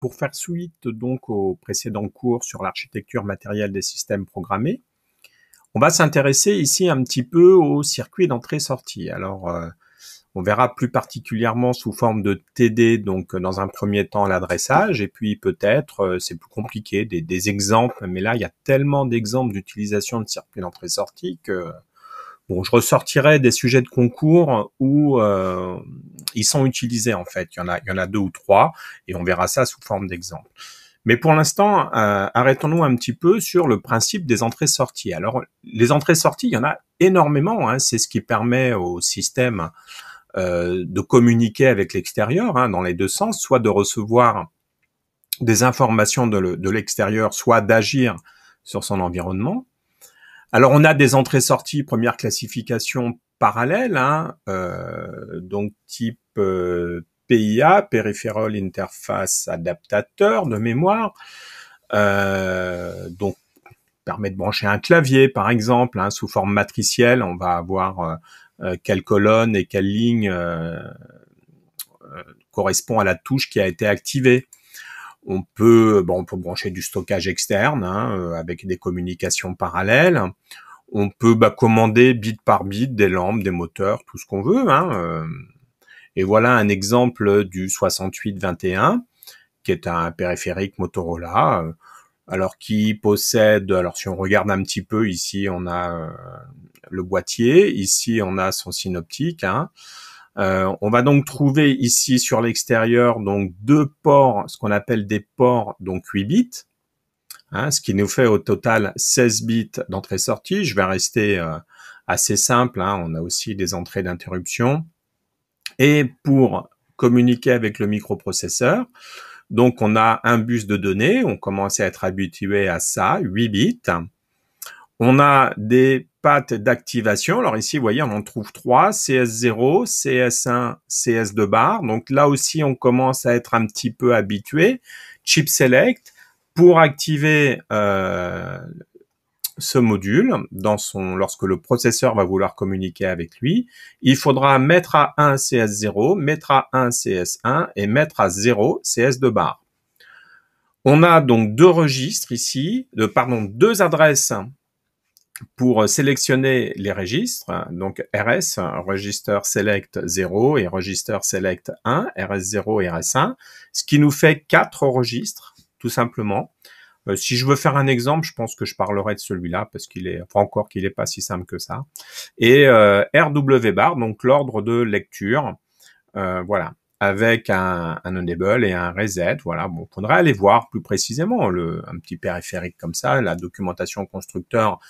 Pour faire suite donc au précédent cours sur l'architecture matérielle des systèmes programmés, on va s'intéresser ici un petit peu au circuit d'entrée-sortie. Alors, on verra plus particulièrement sous forme de TD, donc dans un premier temps l'adressage, et puis peut-être, c'est plus compliqué, des exemples, mais là il y a tellement d'exemples d'utilisation de circuits d'entrée-sortie que bon, je ressortirai des sujets de concours où ils sont utilisés en fait. Il y en a deux ou trois, et on verra ça sous forme d'exemple. Mais pour l'instant, arrêtons-nous un petit peu sur le principe des entrées-sorties. Alors, les entrées-sorties, il y en a énormément. Hein, c'est ce qui permet au système de communiquer avec l'extérieur, hein, dans les deux sens, soit de recevoir des informations de l'extérieur, soit d'agir sur son environnement. Alors, on a des entrées-sorties, première classification parallèle, hein, donc type PIA, Peripheral Interface Adaptateur de mémoire, donc permet de brancher un clavier, par exemple, hein, sous forme matricielle, on va avoir quelle colonne et quelle ligne correspond à la touche qui a été activée. On peut brancher du stockage externe, hein, avec des communications parallèles. On peut commander bit par bit des lampes, des moteurs, tout ce qu'on veut. Hein, et voilà un exemple du 6821, qui est un périphérique Motorola, alors qui possède, alors si on regarde un petit peu, ici on a le boîtier, ici on a son synoptique, hein. On va donc trouver ici sur l'extérieur donc deux ports, ce qu'on appelle des ports donc 8 bits, hein, ce qui nous fait au total 16 bits d'entrée-sortie. Je vais rester assez simple, hein, on a aussi des entrées d'interruption. Et pour communiquer avec le microprocesseur, donc on a un bus de données, on commence à être habitué à ça, 8 bits. On a des pattes d'activation. Alors ici, vous voyez, on en trouve 3, CS0, CS1, CS2 bar. Donc là aussi, on commence à être un petit peu habitué. Chip Select, pour activer ce module, lorsque le processeur va vouloir communiquer avec lui, il faudra mettre à 1 CS0, mettre à 1 CS1 et mettre à 0 CS2 bar. On a donc deux registres ici, deux adresses pour sélectionner les registres, donc RS, Register Select 0 et Register Select 1, RS0 et RS1, ce qui nous fait 4 registres, tout simplement. Si je veux faire un exemple, je pense que je parlerai de celui-là, parce qu'il est, encore qu'il n'est pas si simple que ça. Et RW bar, donc l'ordre de lecture, voilà, avec un enable et un reset. Voilà, bon, faudrait aller voir plus précisément un petit périphérique comme ça. La documentation constructeur,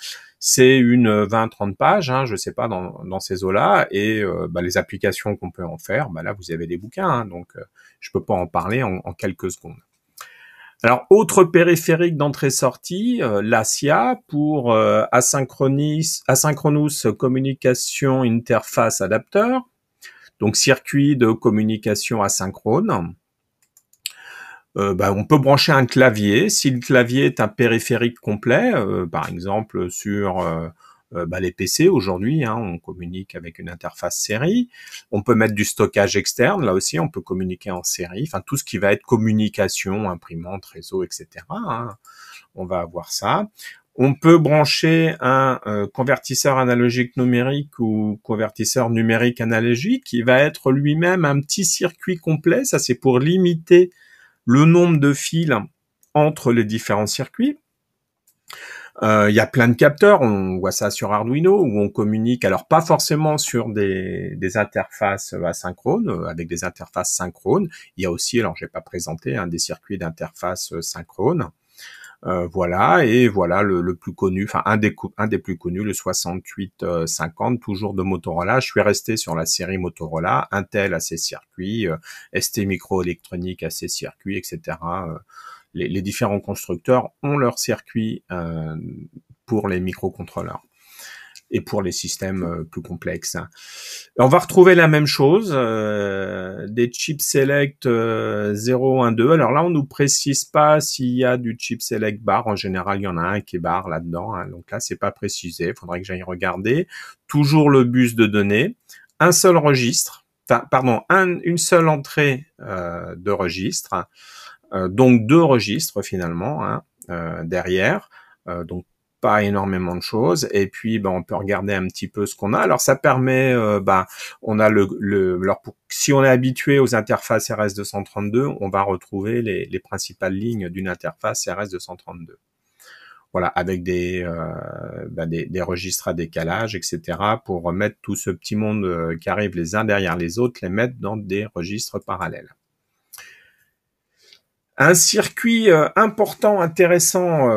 c'est une 20-30 pages, hein, je sais pas, dans ces eaux-là, et les applications qu'on peut en faire, là vous avez des bouquins, hein, donc je peux pas en parler en quelques secondes. Alors, autre périphérique d'entrée-sortie, l'ASIA pour Asynchronous Communication Interface Adapter, donc circuit de communication asynchrone. On peut brancher un clavier. Si le clavier est un périphérique complet, par exemple sur les PC aujourd'hui, hein, on communique avec une interface série. On peut mettre du stockage externe, là aussi on peut communiquer en série, enfin tout ce qui va être communication, imprimante, réseau, etc. Hein, on va avoir ça. On peut brancher un convertisseur analogique numérique ou convertisseur numérique analogique qui va être lui-même un petit circuit complet. Ça, c'est pour limiter le nombre de fils entre les différents circuits. Il y a plein de capteurs, on voit ça sur Arduino, où on communique, alors pas forcément sur des interfaces asynchrones, avec des interfaces synchrones. Il y a aussi, alors je vais pas présenter, des circuits d'interface synchrone. Voilà, et voilà le plus connu, enfin un des plus connus, le 6850, toujours de Motorola. Je suis resté sur la série Motorola. Intel a ses circuits, ST Microelectronics a ses circuits, etc. Les différents constructeurs ont leurs circuits pour les microcontrôleurs et pour les systèmes plus complexes. On va retrouver la même chose, des chip select 0, 1, 2. Alors là, on nous précise pas s'il y a du chip select bar. En général, il y en a un qui est bar là-dedans. Hein. Donc là, c'est pas précisé. Il faudrait que j'aille regarder. Toujours le bus de données. Un seul registre. Une seule entrée de registre. donc 2 registres finalement, hein, derrière, donc pas énormément de choses. Et puis on peut regarder un petit peu ce qu'on a. Alors ça permet, on a alors si on est habitué aux interfaces RS-232, on va retrouver les principales lignes d'une interface RS-232. Voilà, avec des registres à décalage, etc., pour remettre tout ce petit monde qui arrive les uns derrière les autres, les mettre dans des registres parallèles. Un circuit important, intéressant,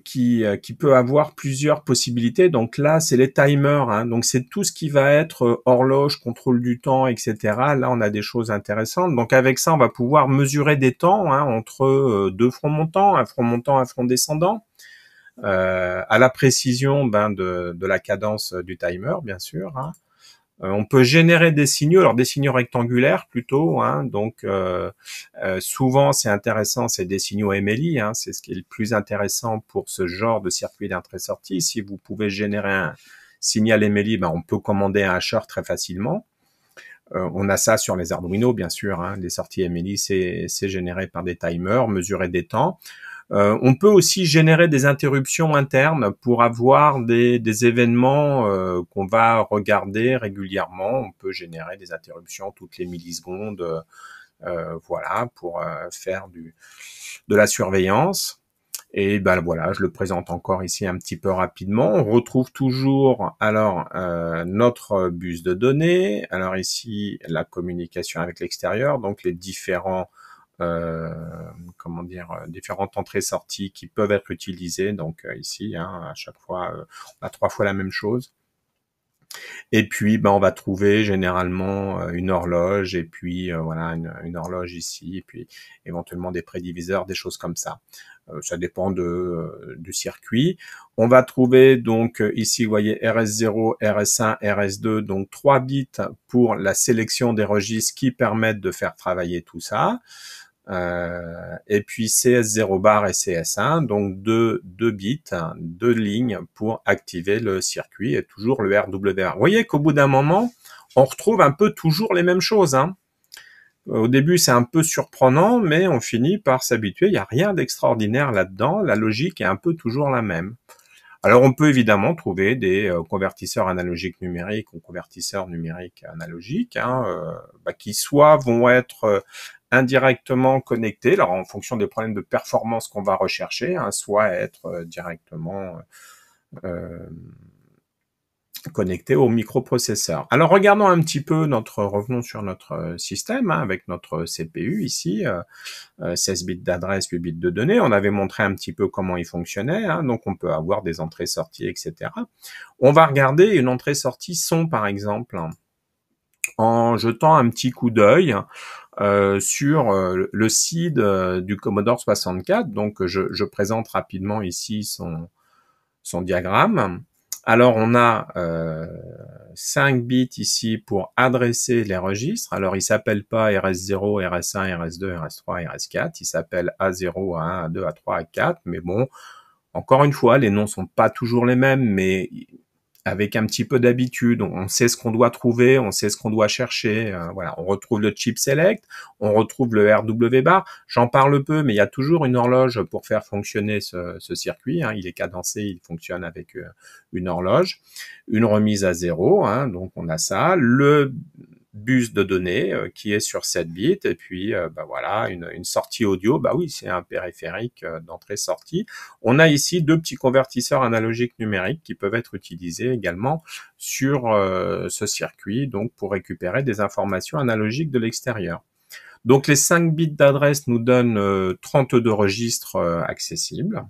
qui peut avoir plusieurs possibilités. Donc là, c'est les timers. Hein. Donc c'est tout ce qui va être horloge, contrôle du temps, etc. Là, on a des choses intéressantes. Donc avec ça, on va pouvoir mesurer des temps, hein, entre deux fronts montants, un front descendant, à la précision de la cadence du timer, bien sûr. Hein. On peut générer des signaux, alors des signaux rectangulaires plutôt, hein, donc souvent c'est intéressant, c'est des signaux MLI, hein, c'est ce qui est le plus intéressant pour ce genre de circuit d'entrée-sortie. Si vous pouvez générer un signal MLI, on peut commander un hasher très facilement. On a ça sur les Arduino, bien sûr, hein, des sorties MLI, c'est généré par des timers, mesurer des temps. On peut aussi générer des interruptions internes pour avoir des événements qu'on va regarder régulièrement. On peut générer des interruptions toutes les millisecondes, voilà, pour faire de la surveillance. Et voilà, je le présente encore ici un petit peu rapidement. On retrouve toujours alors notre bus de données. Alors ici, la communication avec l'extérieur, donc les différents différentes entrées-sorties qui peuvent être utilisées. Donc ici, hein, à chaque fois, on a 3 fois la même chose. Et puis, on va trouver généralement une horloge, et puis voilà, une horloge ici, et puis éventuellement des prédiviseurs, des choses comme ça. Ça dépend du circuit. On va trouver donc ici, vous voyez, RS0, RS1, RS2, donc 3 bits pour la sélection des registres qui permettent de faire travailler tout ça. Et puis CS0 bar et CS1, donc deux bits, 2 lignes pour activer le circuit, et toujours le RWA. Vous voyez qu'au bout d'un moment, on retrouve un peu toujours les mêmes choses. Hein. Au début, c'est un peu surprenant, mais on finit par s'habituer. Il n'y a rien d'extraordinaire là-dedans. La logique est un peu toujours la même. Alors, on peut évidemment trouver des convertisseurs analogiques numériques ou convertisseurs numériques analogiques, hein, qui soit vont être indirectement connectés, alors en fonction des problèmes de performance qu'on va rechercher, hein, soit être directement connecté au microprocesseur. Alors regardons un petit peu revenons sur notre système, hein, avec notre CPU ici, 16 bits d'adresse, 8 bits de données. On avait montré un petit peu comment il fonctionnait, hein, donc on peut avoir des entrées-sorties, etc. On va regarder une entrée-sortie son, par exemple, en jetant un petit coup d'œil sur le SID du Commodore 64. Donc je présente rapidement ici son diagramme. Alors on a 5 bits ici pour adresser les registres. Alors il s'appelle pas RS0, RS1, RS2, RS3, RS4. Il s'appelle A0, A1, A2, A3, A4. Mais bon, encore une fois, les noms sont pas toujours les mêmes, mais avec un petit peu d'habitude, on sait ce qu'on doit trouver, on sait ce qu'on doit chercher. Voilà, on retrouve le chip select, on retrouve le RW bar. J'en parle peu, mais il y a toujours une horloge pour faire fonctionner ce circuit. Hein. Il est cadencé, il fonctionne avec une horloge. Une remise à 0, hein, donc on a ça. Le bus de données qui est sur 7 bits, et puis voilà, une sortie audio, oui, c'est un périphérique d'entrée-sortie. On a ici 2 petits convertisseurs analogiques numériques qui peuvent être utilisés également sur ce circuit, donc pour récupérer des informations analogiques de l'extérieur. Donc les 5 bits d'adresse nous donnent 32 registres accessibles.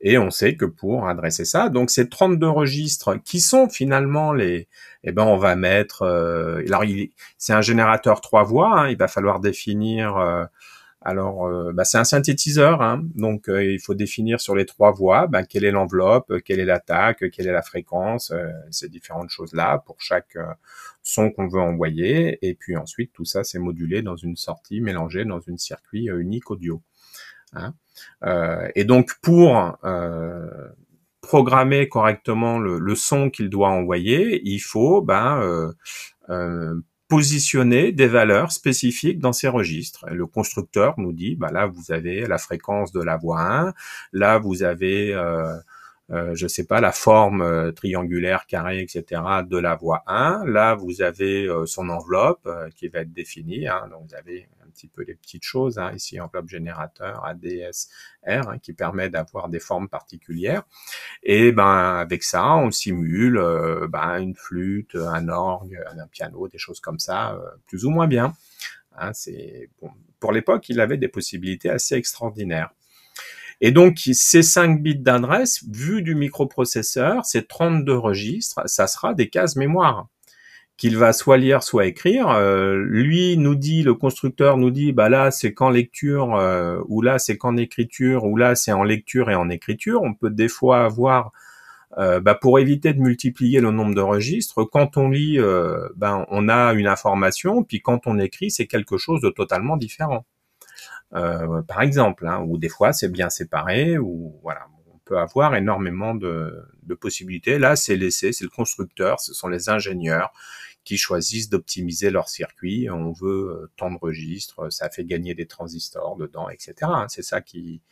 Et on sait que pour adresser ça, donc ces 32 registres qui sont finalement on va mettre, alors c'est un générateur 3 voies, hein, il va falloir définir, c'est un synthétiseur, hein, donc il faut définir sur les 3 voies, quelle est l'enveloppe, quelle est l'attaque, quelle est la fréquence, ces différentes choses-là pour chaque son qu'on veut envoyer, et puis ensuite tout ça c'est modulé dans une sortie mélangée dans une circuit unique audio. Hein. Et donc pour programmer correctement le son qu'il doit envoyer, il faut positionner des valeurs spécifiques dans ces registres. Et le constructeur nous dit, bah là, vous avez la fréquence de la voie 1, là, vous avez, je sais pas, la forme triangulaire, carrée, etc. de la voie 1. Là, vous avez son enveloppe qui va être définie. Hein. Donc, vous avez un petit peu les petites choses. Hein. Ici, enveloppe générateur, ADSR, hein, qui permet d'avoir des formes particulières. Et ben avec ça, on simule une flûte, un orgue, un piano, des choses comme ça, plus ou moins bien. Hein, c'est bon. Pour l'époque, il avait des possibilités assez extraordinaires. Et donc, ces 5 bits d'adresse, vu du microprocesseur, ces 32 registres, ça sera des cases mémoire qu'il va soit lire, soit écrire. Lui nous dit, le constructeur nous dit, bah là c'est qu'en lecture, ou là c'est qu'en écriture, ou là c'est en lecture et en écriture. On peut des fois avoir, pour éviter de multiplier le nombre de registres, quand on lit, on a une information, puis quand on écrit, c'est quelque chose de totalement différent. Par exemple, hein, ou des fois c'est bien séparé, ou voilà, on peut avoir énormément de possibilités. Là, c'est le constructeur, ce sont les ingénieurs qui choisissent d'optimiser leur circuit. On veut tant de registres, ça fait gagner des transistors dedans, etc. Hein, c'est ça qui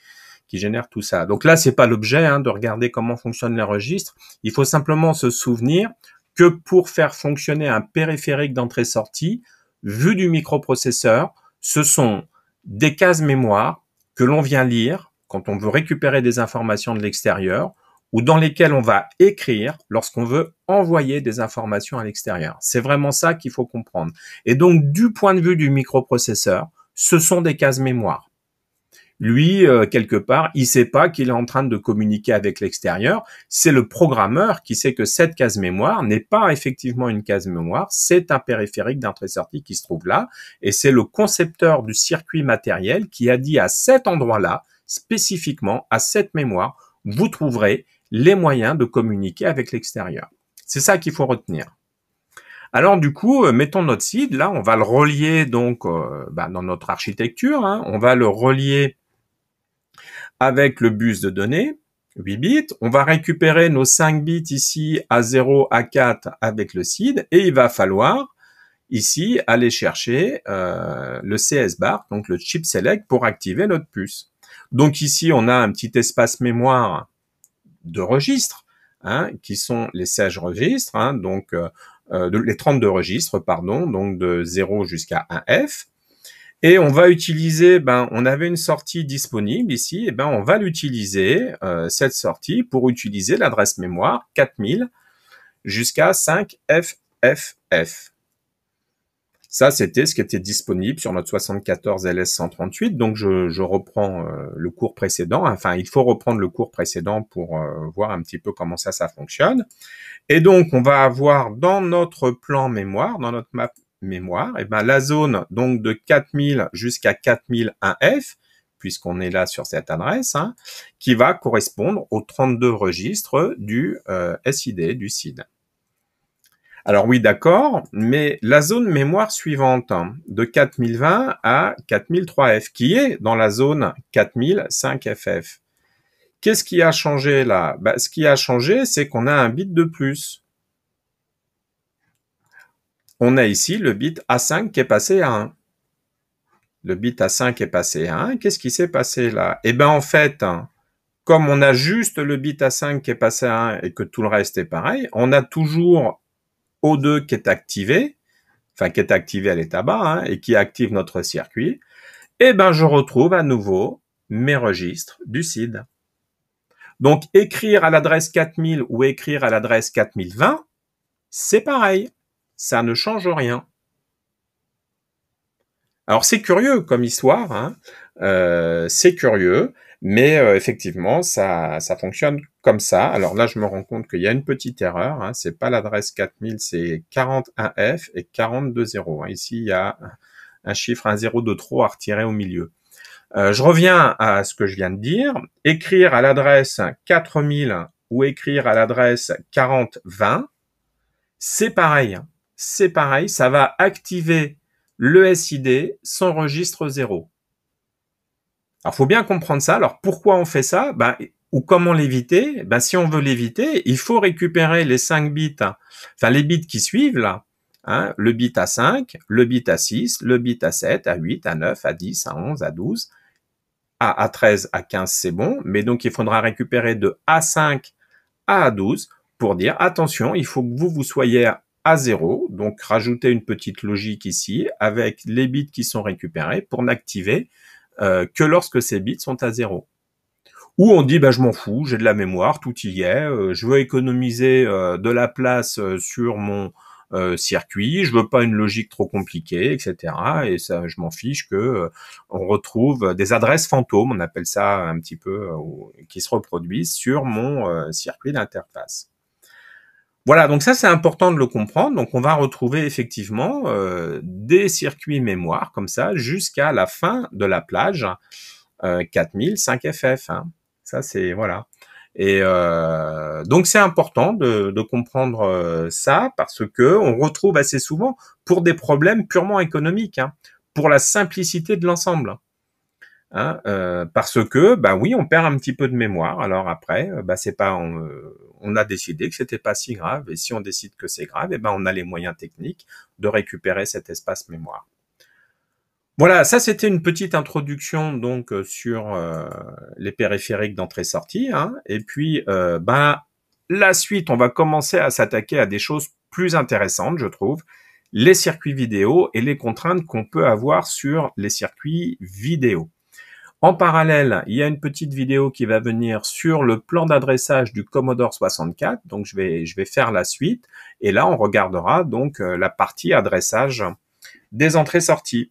génère tout ça. Donc là, c'est pas l'objet de regarder comment fonctionnent les registres. Il faut simplement se souvenir que pour faire fonctionner un périphérique d'entrée-sortie, vu du microprocesseur, ce sont des cases mémoire que l'on vient lire quand on veut récupérer des informations de l'extérieur, ou dans lesquelles on va écrire lorsqu'on veut envoyer des informations à l'extérieur. C'est vraiment ça qu'il faut comprendre. Et donc, du point de vue du microprocesseur, ce sont des cases mémoire. Lui, quelque part, il sait pas qu'il est en train de communiquer avec l'extérieur. C'est le programmeur qui sait que cette case mémoire n'est pas effectivement une case mémoire, c'est un périphérique d'entrée-sortie qui se trouve là, et c'est le concepteur du circuit matériel qui a dit à cet endroit-là, spécifiquement à cette mémoire, vous trouverez les moyens de communiquer avec l'extérieur. C'est ça qu'il faut retenir. Alors du coup, mettons notre seed, là, on va le relier donc dans notre architecture, hein, on va le relier avec le bus de données, 8 bits, on va récupérer nos 5 bits ici à 0, à 4 avec le seed, et il va falloir ici aller chercher le CS bar, donc le chip select, pour activer notre puce. Donc ici, on a un petit espace mémoire de registres, hein, qui sont les 16 registres, hein, donc les 32 registres, pardon, donc de 0 jusqu'à 1F. Et on va utiliser, on avait une sortie disponible ici, et on va l'utiliser, cette sortie, pour utiliser l'adresse mémoire 4000 jusqu'à 5FFF. Ça, c'était ce qui était disponible sur notre 74 LS138. Donc, je reprends le cours précédent. Enfin, il faut reprendre le cours précédent pour voir un petit peu comment ça fonctionne. Et donc, on va avoir dans notre plan mémoire, dans notre map mémoire, la zone donc de 4000 jusqu'à 4001F, puisqu'on est là sur cette adresse, hein, qui va correspondre aux 32 registres du SID, du SID. Alors oui, d'accord, mais la zone mémoire suivante, hein, de 4020 à 4003F, qui est dans la zone 4005FF, qu'est-ce qui a changé là? Ce qui a changé, c'est qu'on a un bit de plus. On a ici le bit A5 qui est passé à 1. Le bit A5 est passé à 1. Qu'est-ce qui s'est passé là? En fait, hein, comme on a juste le bit A5 qui est passé à 1 et que tout le reste est pareil, on a toujours O2 qui est activé, enfin qui est activé à l'état bas, hein, et qui active notre circuit. Je retrouve à nouveau mes registres du SID. Donc, écrire à l'adresse 4000 ou écrire à l'adresse 4020, c'est pareil. Ça ne change rien. Alors, c'est curieux comme histoire, hein. C'est curieux, mais effectivement, ça fonctionne comme ça. Alors là, je me rends compte qu'il y a une petite erreur, hein. C'est pas l'adresse 4000, c'est 41F et 420. Hein. Ici, il y a un chiffre, un 0 de trop à retirer au milieu. Je reviens à ce que je viens de dire. Écrire à l'adresse 4000 ou écrire à l'adresse 4020, c'est pareil. C'est pareil, ça va activer le SID sans registre 0. Alors, faut bien comprendre ça. Alors, pourquoi on fait ça? Ou comment l'éviter? Si on veut l'éviter, il faut récupérer les 5 bits, enfin les bits qui suivent là, Hein, le bit à 5, le bit à 6, le bit à 7, à 8, à 9, à 10, à 11, à 12, à 13, à 15, c'est bon, mais donc il faudra récupérer de A5 à A12 pour dire, attention, il faut que vous soyez à 0, donc rajouter une petite logique ici avec les bits qui sont récupérés pour n'activer que lorsque ces bits sont à 0. Ou on dit, bah, je m'en fous, j'ai de la mémoire, tout y est, je veux économiser de la place sur mon circuit, je veux pas une logique trop compliquée, etc. Et ça, je m'en fiche que on retrouve des adresses fantômes, on appelle ça un petit peu, qui se reproduisent sur mon circuit d'interface. Voilà, donc ça c'est important de le comprendre. Donc on va retrouver effectivement des circuits mémoire comme ça jusqu'à la fin de la plage 4000 5FF. Hein. Ça c'est voilà. Et donc c'est important de comprendre ça parce que on retrouve assez souvent pour des problèmes purement économiques, hein, pour la simplicité de l'ensemble. Hein, parce que bah oui, on perd un petit peu de mémoire. Alors après, bah c'est pas, on a décidé que c'était pas si grave. Et si on décide que c'est grave, et ben on a les moyens techniques de récupérer cet espace mémoire. Voilà, ça c'était une petite introduction donc sur les périphériques d'entrée-sortie. Hein, et puis, ben la suite, on va commencer à s'attaquer à des choses plus intéressantes, je trouve, les circuits vidéo et les contraintes qu'on peut avoir sur les circuits vidéo. En parallèle, il y a une petite vidéo qui va venir sur le plan d'adressage du Commodore 64. Donc, je vais faire la suite. Et là, on regardera donc la partie adressage des entrées-sorties.